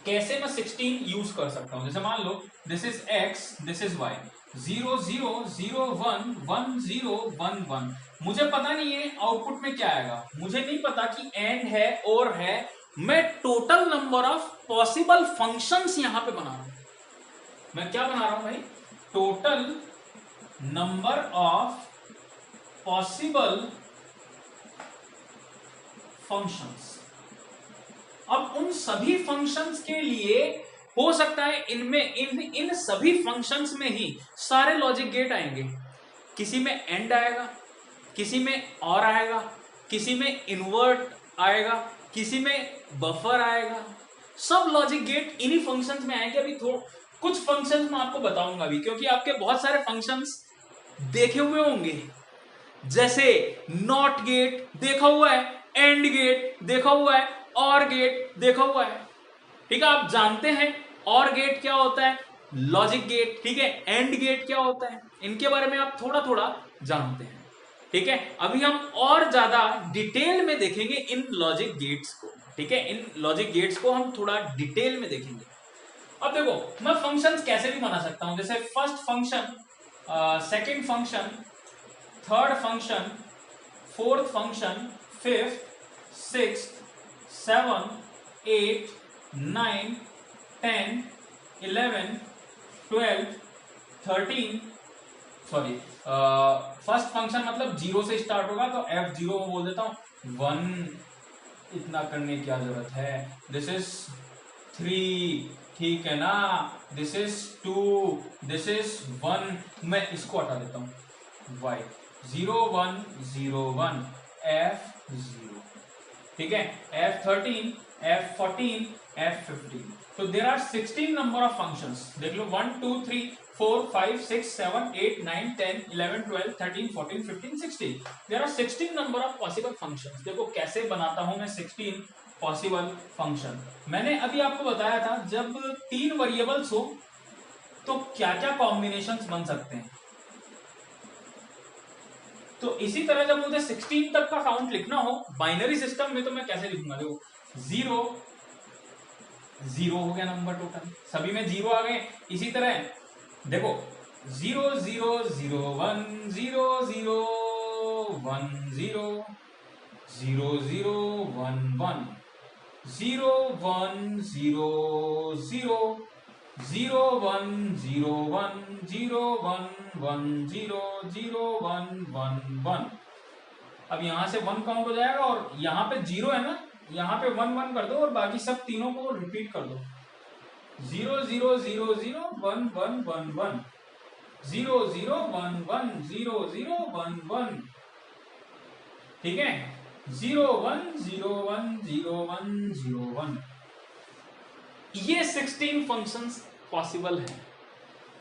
कैसे मैं 16 यूज कर सकता हूं। जैसे मान लो this is x, this is y, 0 0 0 1 1 0 1 1। मुझे पता नहीं है आउटपुट में क्या आएगा, मुझे नहीं पता कि एंड है और है। मैं total number of possible functions यहां पे बना रहा हूं। मैं क्या बना रहा हूं भाई, total number of possible functions. अब उन सभी फंक्शंस के लिए हो सकता है इनमें इन सभी फंक्शंस में ही सारे लॉजिक गेट आएंगे। किसी में एंड आएगा, किसी में और आएगा, किसी में इन्वर्ट आएगा, किसी में बफर आएगा। सब लॉजिक गेट इन्हीं फंक्शंस में आएंगे। अभी कुछ फंक्शंस मैं आपको बताऊंगा अभी, क्योंकि आपके बहुत सारे फंक्शंस देखे हुए होंगे। जैसे नॉट गेट देखा हुआ है, एंड गेट देखा हुआ है, और गेट देखा हुआ है, ठीक है। आप जानते हैं और गेट क्या होता है, लॉजिक गेट, ठीक है, एंड गेट क्या होता है, इनके बारे में आप थोड़ा थोड़ा जानते हैं, ठीक है। अभी हम और ज्यादा डिटेल में देखेंगे इन लॉजिक गेट्स को, ठीक है, इन लॉजिक गेट्स को हम थोड़ा डिटेल में देखेंगे। अब देखो मैं फंक्शंस कैसे भी बना सकता हूं, जैसे first function, second function, third function, fourth function, fifth, sixth, 7 8 9 10 11 12 13, sorry first function मतलब 0 से स्टार्ट होगा तो f0 में बोल देता हूं 1, इतना करने की क्या जरूरत है। दिस इज 3, ठीक है ना, दिस इज 2, दिस इज 1, मैं इसको हटा देता हूं y 0 1 0 1 f0, ठीक है, f13 f14 f15। तो there are 16 number of functions. देख लो 1 2 3 4 5 6 7 8 9 10 11 12 13 14 15 16, there are 16 number of possible functions. देखो कैसे बनाता हूं मैं 16 पॉसिबल फंक्शन। मैंने अभी आपको बताया था जब 3 वेरिएबल्स हो तो क्या क्या कॉम्बिनेशंस बन सकते हैं। तो इसी तरह जब मुझे 16 तक का काउंट लिखना हो बाइनरी सिस्टम में तो मैं कैसे लिखूंगा, देखो 0 0 हो गया नंबर टोटल, सभी में 0 आ गए। इसी तरह देखो 0 0 0 1 0 0 1 0 0 0 1 1 0 1 0 0 0 1 0 1 0 1 1 0 0 1 1 1। अब यहां से 1 काउंट हो जाएगा और यहां पे 0 है ना, यहां पे 1 1 कर दो और बाकी सब तीनों को रिपीट कर दो। 0 0 0 0 1 1 1 1 0 0 1 1 0 0 1 1, ठीक है, 0 1 0 1 0 1 0 1। ये 16 फंक्शंस पॉसिबल है।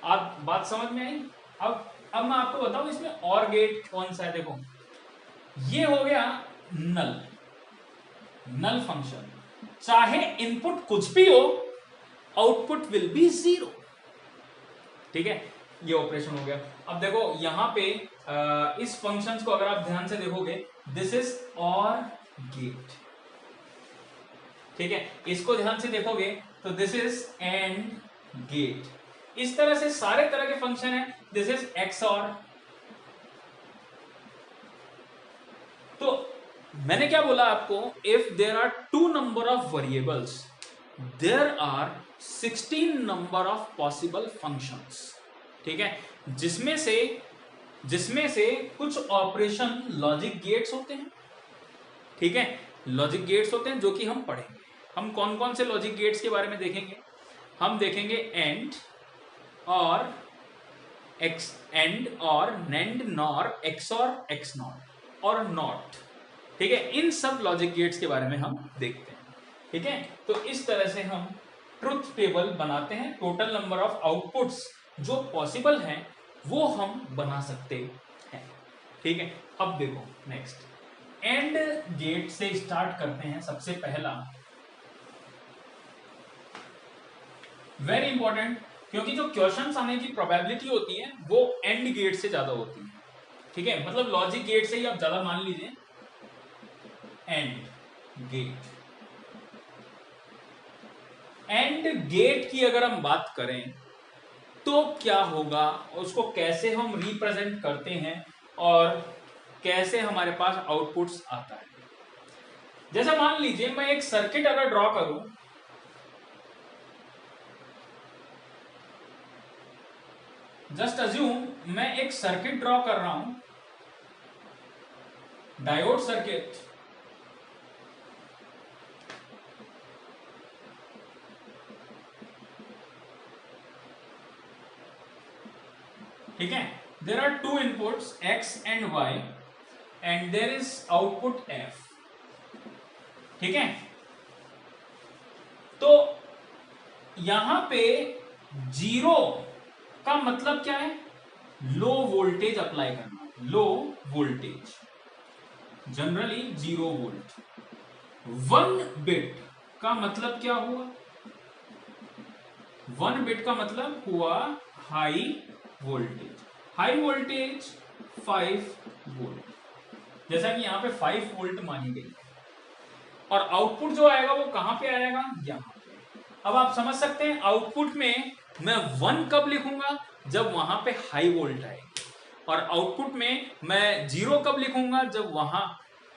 आप बात समझ में आई। अब मैं आपको बताऊं इसमें और गेट कौन सा है। देखो ये हो गया नल फंक्शन, चाहे इनपुट कुछ भी हो आउटपुट विल बी 0, ठीक है, ये ऑपरेशन हो गया। अब देखो यहां पे इस फंक्शंस को अगर आप ध्यान से देखोगे, दिस इज और गेट, ठीक है, इसको ध्यान से देखोगे तो दिस इज एंड गेट। इस तरह से सारे तरह के फंक्शन है। दिस इज एक्स और, मैंने क्या बोला आपको, if there are 2 number of variables there are 16 number of possible functions. ठीक है, जिसमें से कुछ ऑपरेशन लॉजिक गेट्स होते हैं। ठीक है, लॉजिक गेट्स होते हैं जो कि हम पढ़ेंगे। हम कौन कौन से लॉजिक गेट्स के बारे में देखेंगे, हम देखेंगे एंड और NAND, nor, XOR, x not और नॉट। ठीक है, इन सब लॉजिक गेट्स के बारे में हम देखते हैं। ठीक है, तो इस तरह से हम ट्रुथ टेबल बनाते हैं। टोटल नंबर ऑफ आउटपुट्स जो पॉसिबल हैं वो हम बना सकते हैं। ठीक है, अब देखो नेक्स्ट एंड गेट से स्टार्ट करते हैं। सबसे पहला वेरी इंपॉर्टेंट, क्योंकि जो क्वेश्चंस आने की प्रोबेबिलिटी होती है वो एंड गेट से ज्यादा होती है। ठीक है, मतलब लॉजिक गेट से ही आप ज्यादा मान लीजिए एंड गेट। एंड गेट की अगर हम बात करें तो क्या होगा, उसको कैसे हम रिप्रेजेंट करते हैं और कैसे हमारे पास आउटपुट्स आता है। जैसे मान लीजिए मैं एक सर्किट अगर ड्रॉ करूं, जस्ट अज्यूम मैं एक सर्किट ड्रॉ कर रहा हूं, डायोड सर्किट। ठीक है, there are 2 inputs x and y and there is output f। ठीक है, तो यहां पे 0 का मतलब क्या है, लो वोल्टेज अप्लाई करना, low voltage, generally 0 volt. 1 bit का मतलब क्या हुआ, 1 बिट का मतलब हुआ high voltage. High voltage 5 volt, जैसा कि यहां पे 5 वोल्ट मानी गई है। और आउटपुट जो आएगा वो कहां पे आएगा, यहां पे। अब आप समझ सकते हैं आउटपुट में मैं 1 कब लिखूंगा, जब वहां पे हाई वोल्ट आएगी, और आउटपुट में मैं 0 कब लिखूंगा, जब वहां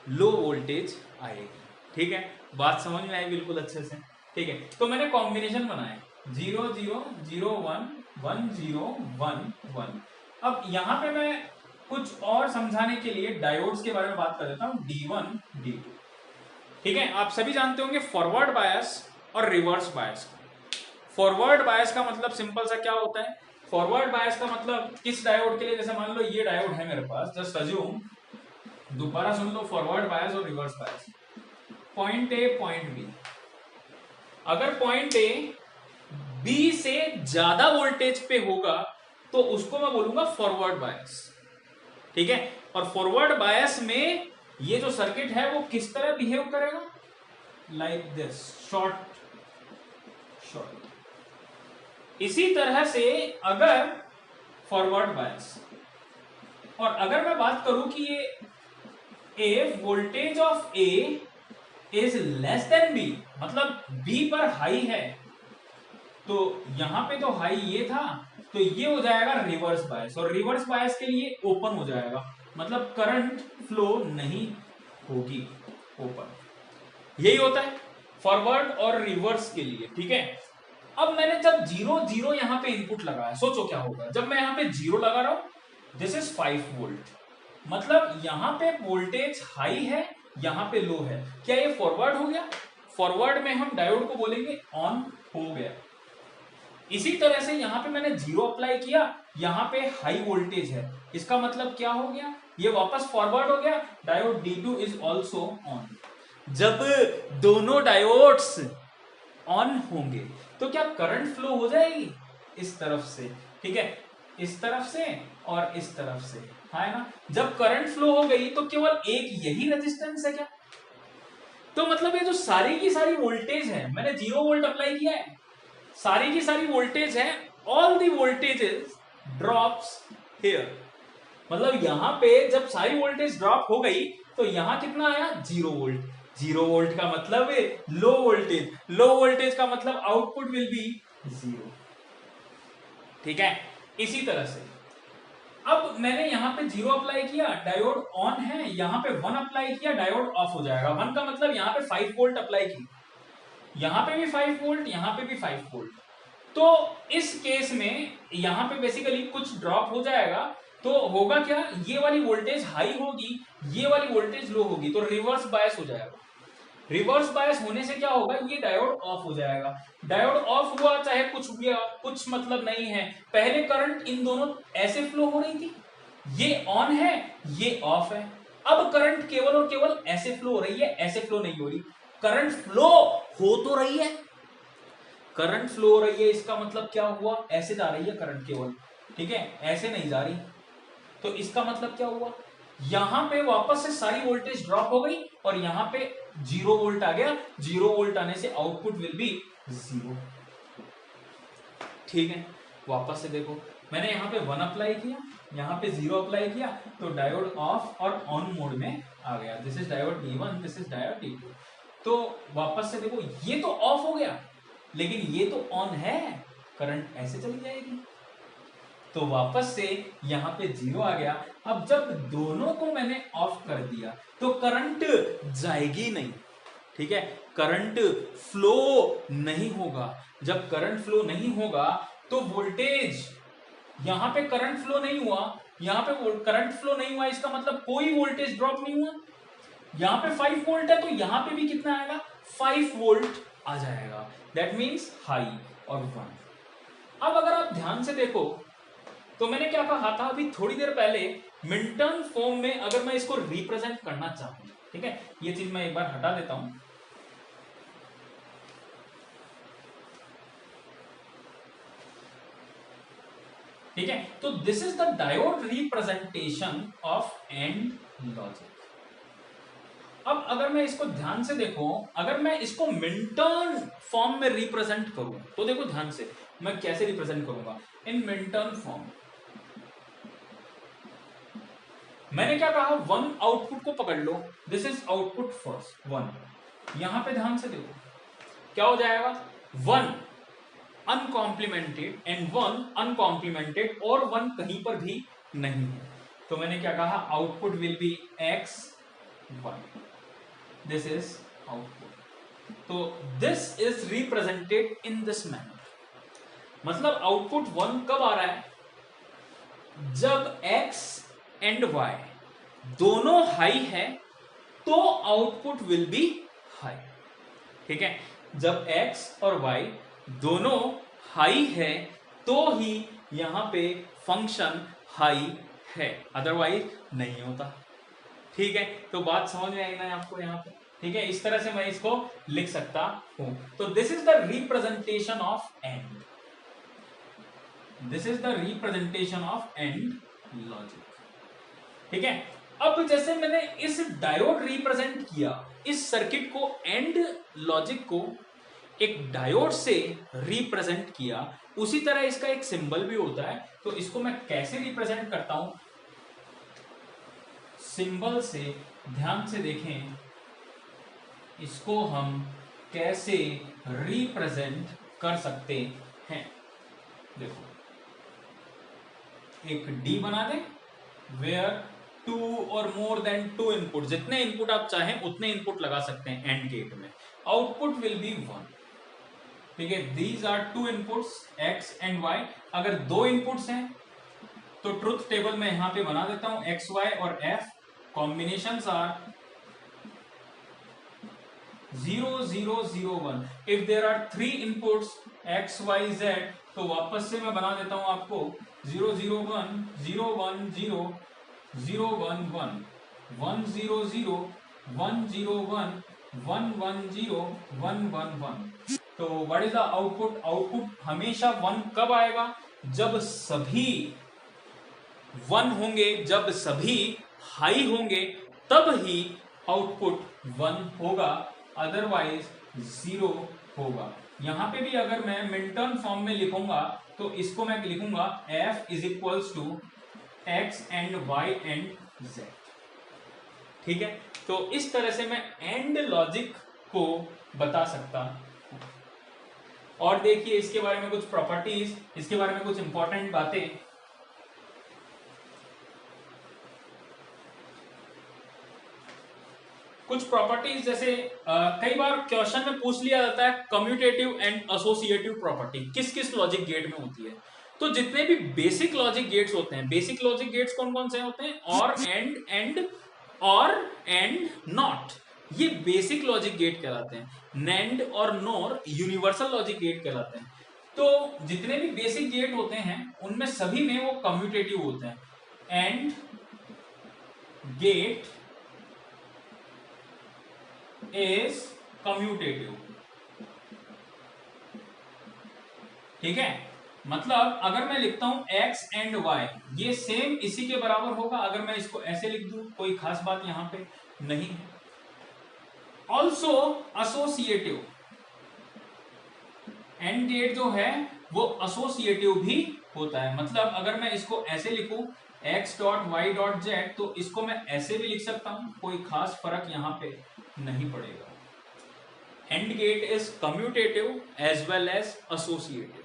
लो वोल्टेज आएगी। ठीक है, बात समझ में आई बिल्कुल अच्छे से। ठीक है, तो मैंने कॉम्बिनेशन बनाया 0 0 0 1 1 0 1 1। अब यहां पे मैं कुछ और समझाने के लिए डायोड्स के बारे में बात कर देता हूं, D1 D2। ठीक है, आप सभी जानते होंगे फॉरवर्ड बायस और रिवर्स बायस। फॉरवर्ड बायस का मतलब सिंपल सा क्या होता है, फॉरवर्ड बायस का मतलब किस डायोड के लिए, जैसे मान लो ये डायोड है मेरे पास, जस्ट अज्यूम, दोबारा सुन लो, फॉरवर्ड बायस और reverse bias. Point A point B, अगर पॉइंट ए बी से ज्यादा वोल्टेज पे होगा तो उसको मैं बोलूंगा फॉरवर्ड बायस। ठीक है, और फॉरवर्ड बायस में ये जो सर्किट है वो किस तरह बिहेव करेगा, लाइक दिस, शॉर्ट शॉर्ट। इसी तरह से अगर फॉरवर्ड बायस, और अगर मैं बात करूं कि ये voltage of A is less than B, मतलब बी पर हाई है, तो यहां पे तो हाई ये था, तो ये हो जाएगा रिवर्स बायस, और रिवर्स बायस के लिए ओपन हो जाएगा, मतलब करंट फ्लो नहीं होगी, ओपन। यही होता है फॉरवर्ड और रिवर्स के लिए। ठीक है, अब मैंने जब 0 0 यहां पे इनपुट लगाया, सोचो क्या होगा, जब मैं यहां पे 0 लगा रहा हूं, दिस इज 5 वोल्ट, मतलब यहां पे वोल्टेज हाई है, यहां पे लो है, क्या ये फॉरवर्ड हो गया, फॉरवर्ड में हम डायोड को बोलेंगे ऑन हो गया। इसी तरह से यहां पे मैंने 0 अप्लाई किया, यहां पे हाई वोल्टेज है, इसका मतलब क्या हो गया, ये वापस फॉरवर्ड हो गया, diode D2 is also on. जब दोनों डायोड्स ऑन होंगे तो क्या करंट फ्लो हो जाएगी, इस तरफ से, ठीक है, इस तरफ से और इस तरफ से, है ना। जब करंट फ्लो हो गई तो केवल एक यही रेजिस्टेंस है क्या, तो मतलब ये जो सारी की सारी वोल्टेज है, मैंने 0 वोल्ट अप्लाई किया है, सारी की सारी वोल्टेज है, all the voltages drops here, मतलब यहां पे जब सारी वोल्टेज ड्रॉप हो गई तो यहां कितना आया, 0 वोल्ट। 0 वोल्ट का मतलब लो वोल्टेज, लो वोल्टेज का मतलब आउटपुट विल बी 0। ठीक है, इसी तरह से अब मैंने यहाँ पे 0 अप्लाई किया, डायोड ऑन है, यहाँ पे 1 अप्लाई किया, डायोड ऑफ हो जाएगा। 1 का मतलब यहाँ पे 5 वोल्ट अप्लाई की, यहाँ पे भी 5 वोल्ट, यहाँ पे भी 5 वोल्ट। तो इस केस में यहाँ पे बेसिकली कुछ ड्रॉप हो जाएगा, तो होगा क्या, ये वाली वोल्टेज हाई होगी, ये वाली वोल्टेज लो होगी, तो रिवर्स बायस हो जाएगा। रिवर्स बायस होने से क्या होगा, ये डायोड ऑफ हो जाएगा। डायोड ऑफ हुआ चाहे कुछ हुआ, कुछ मतलब नहीं है। पहले करंट इन दोनों ऐसे फ्लो हो रही थी, ये ऑन है, ये ऑफ है। अब करंट केवल और केवल ऐसे फ्लो हो रही है, ऐसे फ्लो नहीं हो रही। करंट फ्लो हो तो रही है, करंट फ्लो हो रही है, इसका मतलब क्या हुआ, ऐसे जा रही है करंट केवल, ठीक है, ऐसे नहीं जा रही। तो इसका मतलब क्या हुआ, यहां पे वापस से सारी वोल्टेज ड्रॉप हो गई और यहां पे 0 वोल्ट आ गया। 0 वोल्ट आने से आउटपुट विल बी 0, ठीक है। वापस से देखो, मैंने यहाँ पे 1 अप्लाई किया, यहाँ पे 0 अप्लाई किया, तो डायोड ऑफ और ऑन मोड में आ गया। This is diode D1, this is diode D2। तो वापस से देखो, ये तो ऑफ हो गया, लेकिन ये तो ऑन है, करंट ऐसे चली जाएगी। तो वापस से यहाँ पे 0 आ गया। अब जब दोनों को मैंने ऑफ कर दिया तो करंट जाएगी नहीं, ठीक है, करंट फ्लो नहीं होगा। जब करंट फ्लो नहीं होगा तो वोल्टेज, यहां पे करंट फ्लो नहीं हुआ, यहां पे करंट फ्लो नहीं हुआ, इसका मतलब कोई वोल्टेज ड्रॉप नहीं हुआ। यहां पे 5 वोल्ट है तो यहां पे भी कितना आएगा, 5 वोल्ट आ जाएगा। दैट मींस हाई और 1। अब अगर आप ध्यान से देखो तो मैंने क्या कहा था अभी थोड़ी देर पहले, मिल्टन फॉर्म में अगर मैं इसको रिप्रेजेंट करना चाहूं, ठीक है, ये चीज मैं एक बार हटा देता हूं। ठीक है, तो this is the diode representation of and logic. अब अगर मैं इसको ध्यान से देखो, अगर मैं इसको मिल्टन फॉर्म में रिप्रेजेंट करूं तो देखो ध्यान से मैं कैसे रिप्रेजेंट करूंगा। इन मिल्टन फॉर्म मैंने क्या कहा, 1 आउटपुट को पकड़ लो, दिस इज आउटपुट फर्स्ट 1। यहां पे ध्यान से देखो क्या हो जाएगा, 1 अनकॉम्प्लीमेंटेड एंड 1 अनकॉम्प्लीमेंटेड, और 1 कहीं पर भी नहीं है। तो मैंने क्या कहा, output will be x1, this is output. तो this is represented in this manner. मतलब आउटपुट 1 कब आ रहा है, जब x एंड y दोनों हाई है तो आउटपुट विल बी हाई, ठीक है। जब x और y दोनों हाई है तो ही यहां पे फंक्शन हाई है, अदरवाइज नहीं होता, ठीक है। तो बात समझ में आई ना आपको यहाँ पे, ठीक है। इस तरह से मैं इसको लिख सकता हूं। तो this is the representation of and, this is the representation of and logic, ठीक है। अब जैसे मैंने इस डायोड रिप्रेजेंट किया, इस सर्किट को, एंड लॉजिक को एक डायोड से रिप्रेजेंट किया, उसी तरह इसका एक सिंबल भी होता है। तो इसको मैं कैसे रिप्रेजेंट करता हूं, सिंबल से ध्यान से देखें, इसको हम कैसे रिप्रेजेंट कर सकते हैं। देखो, एक डी बना दें, वेयर 2 और मोर देन 2 इनपुट, जितने इनपुट आप चाहें उतने इनपुट लगा सकते हैं एंड गेट में, आउटपुट विल बी 1, ठीक है। These are 2 inputs x and y। अगर 2 इनपुट्स हैं तो ट्रुथ टेबल में यहां पे बना देता हूं, x y और f combinations are 0 0 0 1। If there are 3 inputs x y z, तो वापस से मैं बना देता हूं आपको 0 0 1 0 1 0 0 1 1 1 0 0 1 0 1 1 1 0 1 1 1। तो what is the output, output हमेशा 1 कब आएगा, जब सभी 1 होंगे, जब सभी हाई होंगे तब ही आउटपुट 1 होगा, अदरवाइज 0 होगा। यहां पे भी अगर मैं मिल्टन फॉर्म में लिखूंगा तो इसको मैं लिखूंगा f is equals to x and y and z, ठीक है। तो इस तरह से मैं एंड लॉजिक को बता सकता हूं। और देखिए इसके बारे में कुछ प्रॉपर्टीज, इसके बारे में कुछ इंपॉर्टेंट बातें। कुछ प्रॉपर्टीज जैसे कई बार क्वेश्चन में पूछ लिया जाता है कम्यूटेटिव एंड एसोसिएटिव प्रॉपर्टी किस किस लॉजिक गेट में होती है। तो जितने भी बेसिक लॉजिक गेट्स होते हैं, बेसिक लॉजिक गेट्स कौन कौन से होते हैं? और एंड नॉट, ये बेसिक लॉजिक गेट कहलाते हैं। नैंड और नोर यूनिवर्सल लॉजिक गेट कहलाते हैं। तो जितने भी बेसिक गेट होते हैं उनमें सभी में वो कम्यूटेटिव होते हैं। एंड गेट इज कम्यूटेटिव, ठीक है। मतलब अगर मैं लिखता हूं x एंड y, ये सेम इसी के बराबर होगा। अगर मैं इसको ऐसे लिख दूं, कोई खास बात यहां पे नहीं है। ऑल्सो एसोसिएटिव, एंड गेट जो है वो एसोसिएटिव भी होता है। मतलब अगर मैं इसको ऐसे लिखूं x dot Y dot Z, तो इसको मैं ऐसे भी लिख सकता हूं, कोई खास फर्क यहां पे नहीं पड़ेगा। And gate is commutative as well as associative,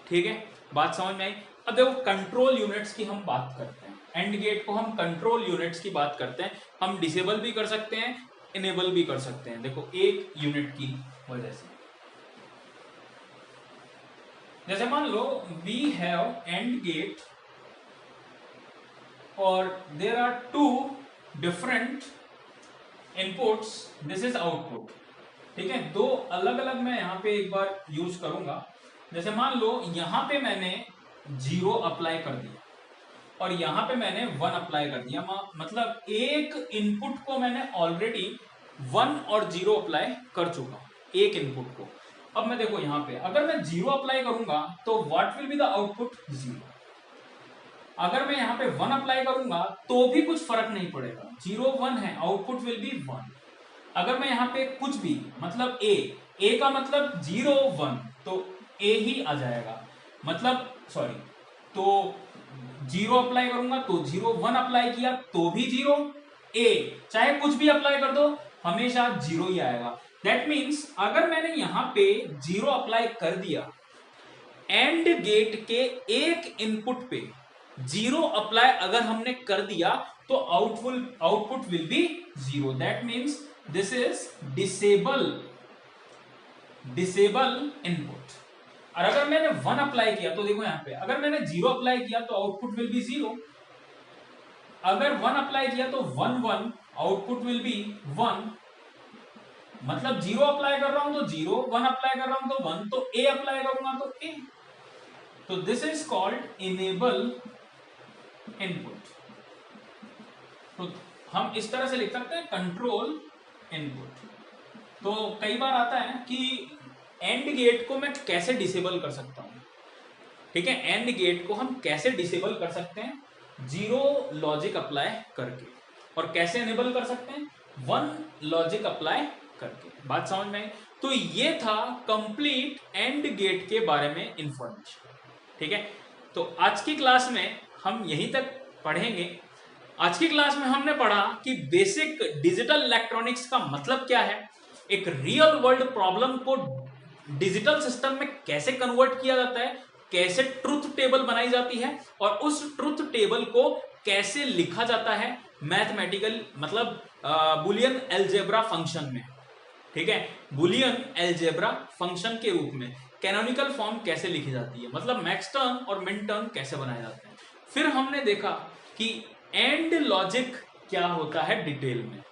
ठीक है। बात समझ में आई? अब देखो कंट्रोल यूनिट्स की हम बात करते हैं। एंड गेट को हम कंट्रोल यूनिट्स की बात करते हैं। हम डिसेबल भी कर सकते हैं, इनेबल भी कर सकते हैं। देखो एक यूनिट की वजह से, जैसे मान लो वी हैव एंड गेट और there are two different inputs, this is output, ठीक है। दो अलग अलग मैं यहां पे एक बार यूज करूंगा। जैसे मान लो यहां पे मैंने 0 अप्लाई कर दिया और यहां पे मैंने 1 अप्लाई कर दिया। मतलब एक इनपुट को मैंने ऑलरेडी 1 और 0 अप्लाई कर चुका हूं, एक इनपुट को। अब मैं देखो यहां पे अगर मैं 0 अप्लाई करूंगा तो what will be the output? 0। अगर मैं यहां पे 1 अप्लाई करूंगा तो भी कुछ फर्क नहीं पड़ेगा, 0 1 है, आउटपुट विल बी 1। अगर मैं यहां पे कुछ भी, मतलब ए का मतलब 0 1, तो ए ही आ जाएगा। मतलब सॉरी, तो 0 अप्लाई करूंगा तो 0, 1 अप्लाई किया तो भी 0, ए चाहे कुछ भी अप्लाई कर दो हमेशा 0 ही आएगा। दैट मीन्स अगर मैंने यहां पे 0 अप्लाई कर दिया, एंड गेट के एक इनपुट पे 0 अप्लाई अगर हमने कर दिया तो output will B 0। That means this is disable input. और अगर मैंने 1 अप्लाई किया तो देखो यहां पे अगर मैंने 0 अप्लाई किया तो आउटपुट विल बी 0। अगर 1 अप्लाई किया तो 1 1, आउटपुट विल बी 1। मतलब 0 अप्लाई कर रहा हूं तो 0, 1 अप्लाई कर रहा हूं तो 1, तो ए अप्लाई करूंगा तो ए। तो this is called enable input. तो हम इस तरह से लिख सकते हैं कंट्रोल इनपुट। तो कई बार आता है कि एंड गेट को मैं कैसे डिसेबल कर सकता हूं, ठीक है। एंड गेट को हम कैसे डिसेबल कर सकते हैं? 0 लॉजिक अप्लाई करके। और कैसे इनेबल कर सकते हैं? 1 लॉजिक अप्लाई करके। बात समझ में आई? तो ये था कंप्लीट एंड गेट के बारे में इंफॉर्मेशन, ठीक है। तो आज की क्लास में हम यहीं तक पढ़ेंगे। आज की क्लास में हमने पढ़ा कि बेसिक डिजिटल इलेक्ट्रॉनिक्स का मतलब क्या है, एक रियल वर्ल्ड प्रॉब्लम को डिजिटल सिस्टम में कैसे कन्वर्ट किया जाता है, कैसे ट्रुथ टेबल बनाई जाती है और उस ट्रुथ टेबल को कैसे लिखा जाता है मैथमेटिकल, मतलब बुलियन अलजेब्रा फंक्शन में, ठीक है। बुलियन अलजेब्रा फंक्शन के रूप में कैनोनिकल फॉर्म कैसे लिखी जाती है, मतलब मैक्स टर्म और मिन टर्म कैसे बनाए जाते हैं। फिर हमने देखा कि एंड लॉजिक क्या होता है डिटेल में।